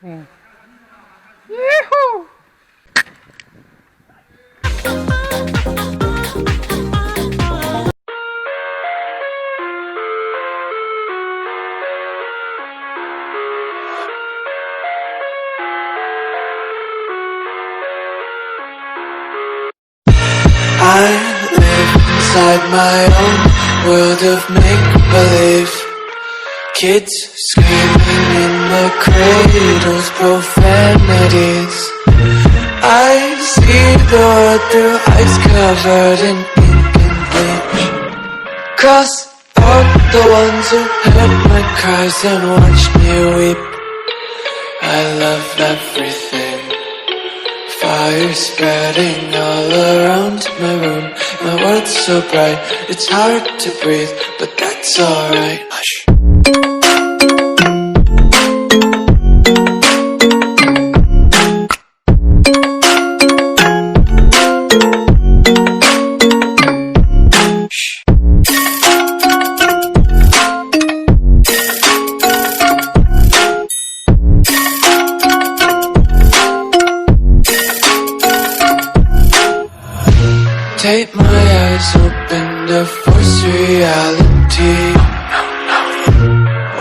Mm. Yee-hoo! I live inside my own world of make-believe. Kids screaming in the cradles, profanities. I see the world through eyes covered in ink and bleach. Cross out the ones who heard my cries and watched me weep. I love everything. Fire spreading all around my room. My world's so bright, it's hard to breathe, but that's alright. Hush. Take my eyes open to force reality.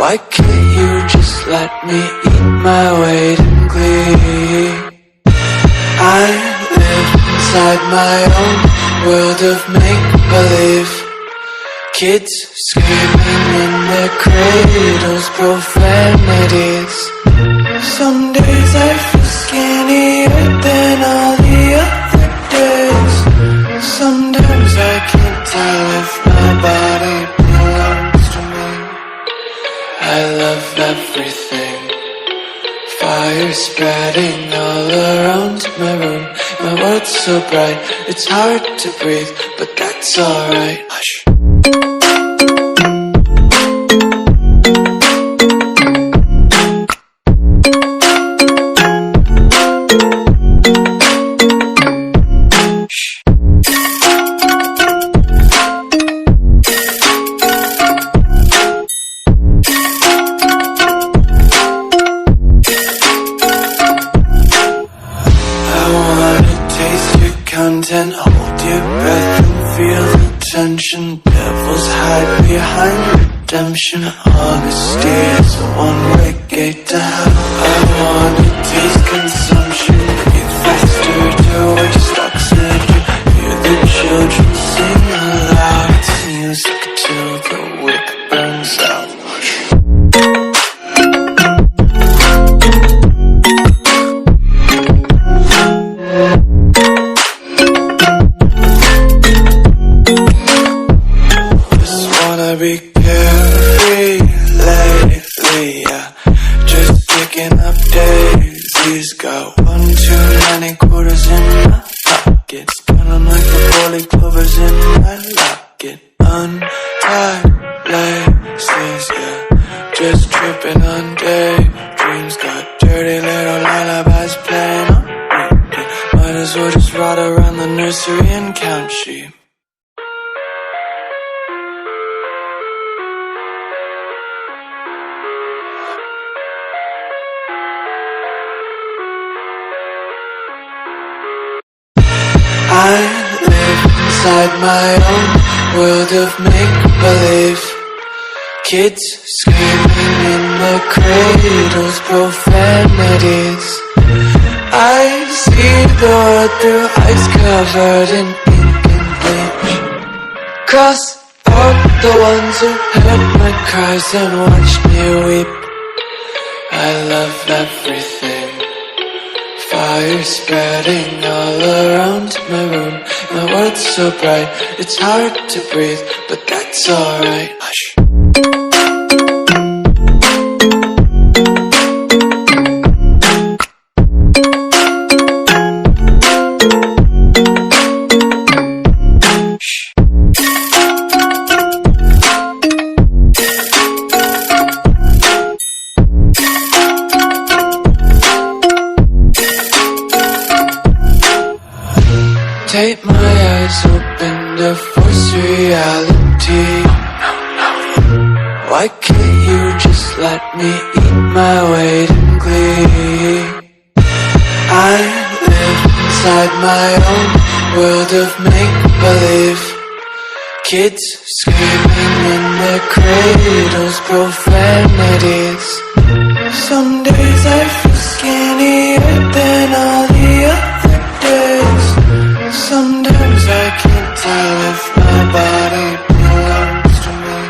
Why can't you just let me eat my weight in glee? I live inside my own world of make-believe. Kids screaming in their cradles, profanities. Some days I feel skinnier than all the other days. Sometimes I can't tell if my body belongs to me. I love everything. Fire spreading all around my room. My world's so bright, it's hard to breathe, but that's alright. Hush. Content, hold your breath and feel the tension. Devils hide behind redemption. Honesty is a one-way gate to hell. I wanna taste consumption. Breathe faster to waste oxygen. Hear the children sing aloud. It's music till the wick burns out. Be carefree lately, yeah. Just picking up daisies. Got one too many quarters in my pockets. Counting like the four-leaf clovers in my locket. Untied laces, yeah. Just tripping on daydreams. Got dirty little lullabies playing on repeat. Might as well just ride around the nursery and count sheep. I live inside my own world of make-believe. Kids screaming in the cradles, profanities. I see the world through eyes covered in ink and bleach. Cross out the ones who heard my cries and watched me weep. I love everything. Fire spreading all around my room. My world's so bright, it's hard to breathe, but that's alright. Hush. Take my eyes open to force reality. Why can't you just let me eat my weight in glee. I live inside my own world of make-believe. Kids screaming in their cradles, profanities. Some days I feel skinnier than all the other days. Sometimes I can't tell if my body belongs to me.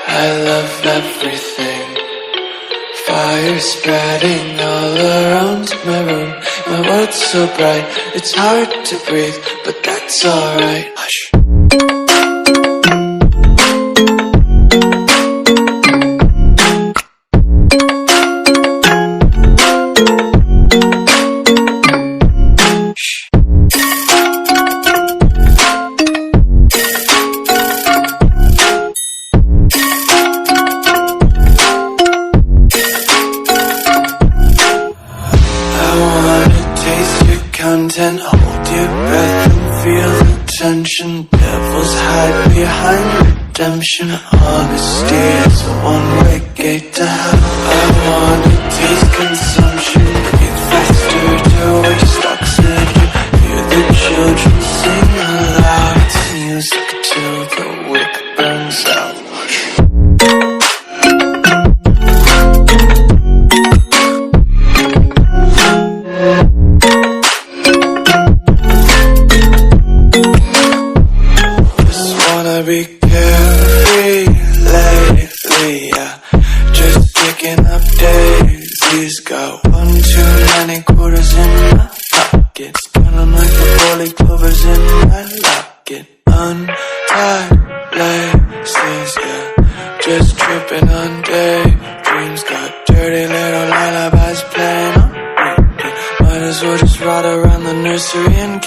I love everything. Fire spreading all around my room. My world's so bright, it's hard to breathe, but that's alright. Hush. Content, hold your breath and feel the tension. Devils hide behind redemption. Honesty is a one-way gate to hell. I wanna taste consumption. Breathe faster to waste oxygen. Hear the children sing aloud. It's music till the wick burns out. Be carefree lately, yeah. Just picking up daisies. Got one too many quarters in my pockets. Counting like the holy clovers in my locket. Untied laces, yeah. Just tripping on daydreams. Got dirty little lullabies playing on repeat. Might as well just ride around the nursery and